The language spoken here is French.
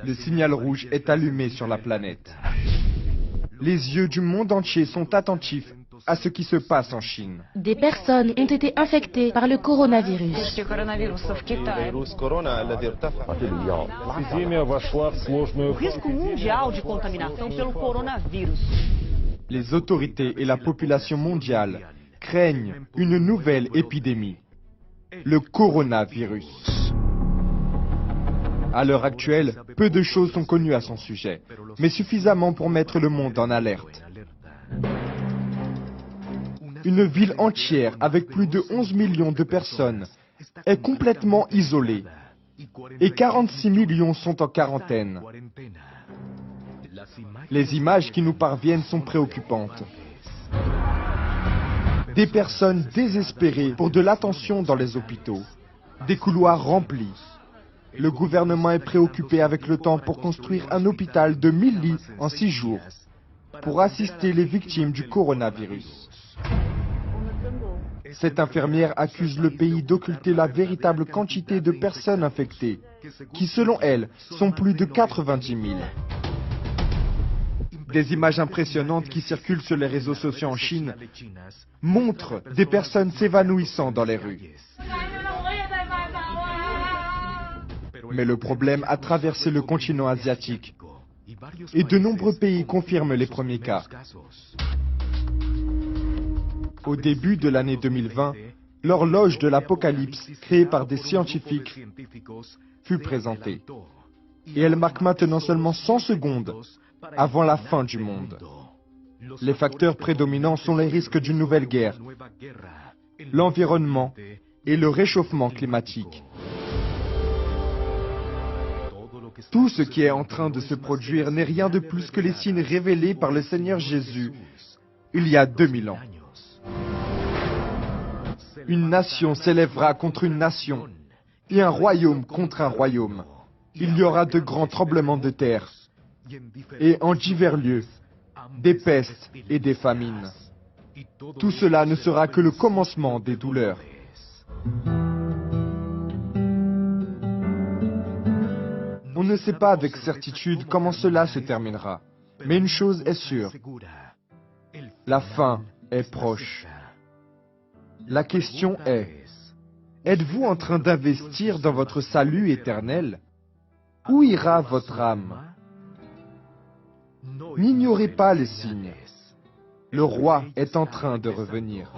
Le signal rouge est allumé sur la planète. Les yeux du monde entier sont attentifs à ce qui se passe en Chine. Des personnes ont été infectées par le coronavirus. Risco mundial de contaminação pelo coronavírus. Les autorités et la population mondiale craignent une nouvelle épidémie, le coronavirus. À l'heure actuelle, peu de choses sont connues à son sujet, mais suffisamment pour mettre le monde en alerte. Une ville entière avec plus de 11 millions de personnes est complètement isolée et 46 millions sont en quarantaine. Les images qui nous parviennent sont préoccupantes. Des personnes désespérées pour de l'attention dans les hôpitaux, des couloirs remplis. Le gouvernement est préoccupé avec le temps pour construire un hôpital de 1000 lits en 6 jours pour assister les victimes du coronavirus. Cette infirmière accuse le pays d'occulter la véritable quantité de personnes infectées, qui selon elle sont plus de 90 000. Des images impressionnantes qui circulent sur les réseaux sociaux en Chine montrent des personnes s'évanouissant dans les rues. Mais le problème a traversé le continent asiatique et de nombreux pays confirment les premiers cas. Au début de l'année 2020, l'horloge de l'apocalypse créée par des scientifiques fut présentée. Et elle marque maintenant seulement 100 secondes avant la fin du monde. Les facteurs prédominants sont les risques d'une nouvelle guerre, l'environnement et le réchauffement climatique. Tout ce qui est en train de se produire n'est rien de plus que les signes révélés par le Seigneur Jésus il y a 2000 ans. Une nation s'élèvera contre une nation et un royaume contre un royaume. Il y aura de grands tremblements de terre et en divers lieux, des pestes et des famines. Tout cela ne sera que le commencement des douleurs. On ne sait pas avec certitude comment cela se terminera, mais une chose est sûre, la fin est proche. La question est, êtes-vous en train d'investir dans votre salut éternel? Où ira votre âme? N'ignorez pas les signes. Le roi est en train de revenir.